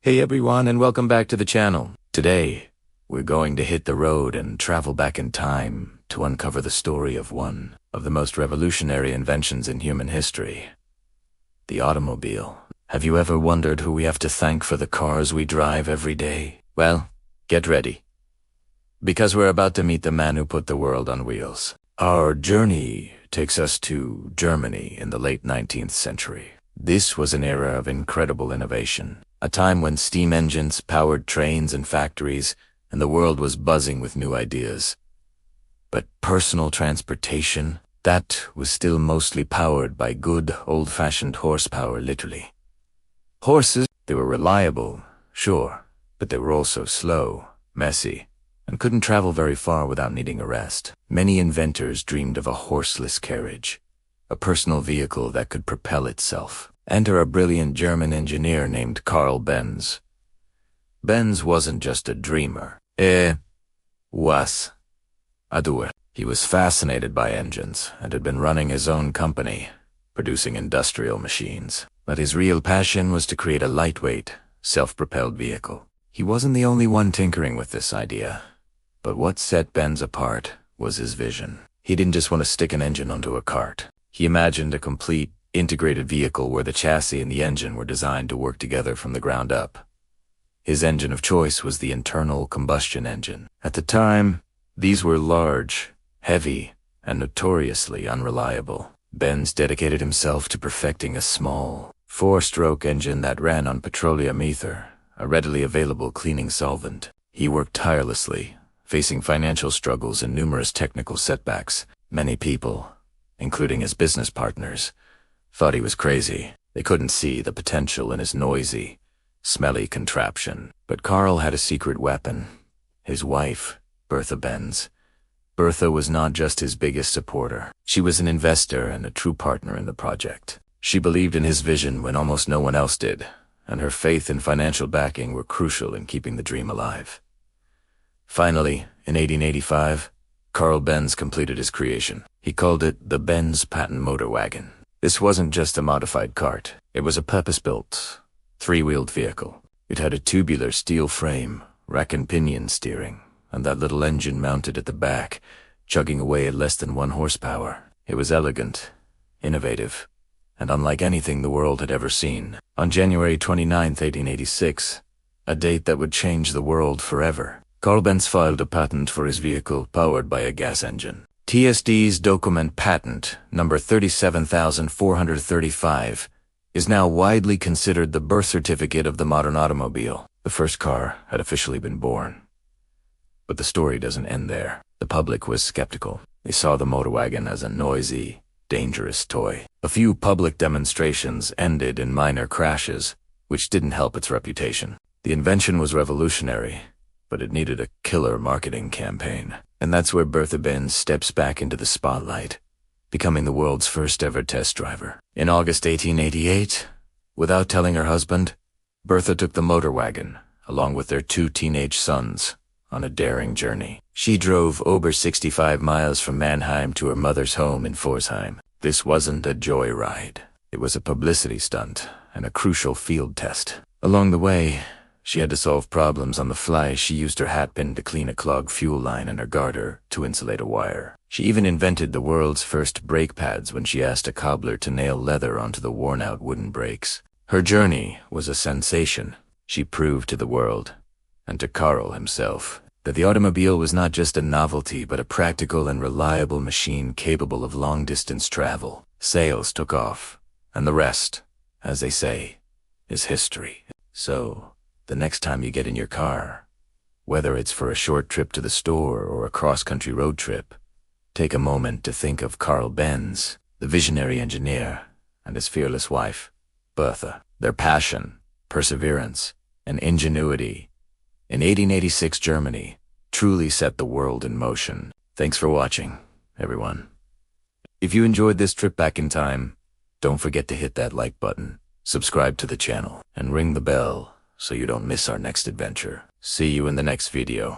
Hey everyone, and welcome back to the channel. Today, we're going to hit the road and travel back in time to uncover the story of one of the most revolutionary inventions in human history, the automobile. Have you ever wondered who we have to thank for the cars we drive every day? Well, get ready, because we're about to meet the man who put the world on wheels. Our journey takes us to Germany in the late 19th century. This was an era of incredible innovation, a time when steam engines powered trains and factories, and the world was buzzing with new ideas. But personal transportation, that was still mostly powered by good, old-fashioned horsepower, literally. Horses, they were reliable, sure, but they were also slow, messy, and couldn't travel very far without needing a rest. Many inventors dreamed of a horseless carriage, a personal vehicle that could propel itself. Enter a brilliant German engineer named Karl Benz. Benz wasn't just a dreamer. Was a doer. He was fascinated by engines and had been running his own company, producing industrial machines. But his real passion was to create a lightweight, self-propelled vehicle. He wasn't the only one tinkering with this idea. But what set Benz apart was his vision. He didn't just want to stick an engine onto a cart. He imagined a complete, integrated vehicle where the chassis and the engine were designed to work together from the ground up. His engine of choice was the internal combustion engine. At the time, these were large, heavy, and notoriously unreliable. Benz dedicated himself to perfecting a small, four-stroke engine that ran on petroleum ether, a readily available cleaning solvent. He worked tirelessly, facing financial struggles and numerous technical setbacks. Many people, including his business partners, thought he was crazy. They couldn't see the potential in his noisy, smelly contraption. But Karl had a secret weapon: his wife, Bertha Benz. Bertha was not just his biggest supporter. She was an investor and a true partner in the project. She believed in his vision when almost no one else did, and her faith and financial backing were crucial in keeping the dream alive. Finally, in 1885, Karl Benz completed his creation. He called it the Benz patent motor wagon. This wasn't just a modified cart. It was a purpose-built, three-wheeled vehicle. It had a tubular steel frame, rack and pinion steering, and that little engine mounted at the back, chugging away at less than 1 horsepower. It was elegant, innovative, and unlike anything the world had ever seen. On January 29, 1886, a date that would change the world forever, Karl Benz filed a patent for his vehicle powered by a gas engine. TSD's document patent number 37,435 is now widely considered the birth certificate of the modern automobile. The first car had officially been born. But the story doesn't end there. The public was skeptical. They saw the motor wagon as a noisy, dangerous toy. A few public demonstrations ended in minor crashes, which didn't help its reputation. The invention was revolutionary, but it needed a killer marketing campaign. And that's where Bertha Benz steps back into the spotlight, becoming the world's first ever test driver. In August 1888, without telling her husband, Bertha took the motor wagon, along with their 2 teenage sons, on a daring journey. She drove over 65 miles from Mannheim to her mother's home in Pforzheim. This wasn't a joyride. It was a publicity stunt and a crucial field test. Along the way, she had to solve problems on the fly. She used her hat pin to clean a clogged fuel line and her garter to insulate a wire. She even invented the world's first brake pads when she asked a cobbler to nail leather onto the worn-out wooden brakes. Her journey was a sensation. She proved to the world, and to Karl himself, that the automobile was not just a novelty but a practical and reliable machine capable of long-distance travel. Sales took off, and the rest, as they say, is history. So, the next time you get in your car, whether it's for a short trip to the store or a cross-country road trip, take a moment to think of Karl Benz, the visionary engineer, and his fearless wife, Bertha. Their passion, perseverance, and ingenuity in 1886 Germany truly set the world in motion. Thanks for watching, everyone. If you enjoyed this trip back in time, don't forget to hit that like button, subscribe to the channel, and ring the bell so you don't miss our next adventure. See you in the next video.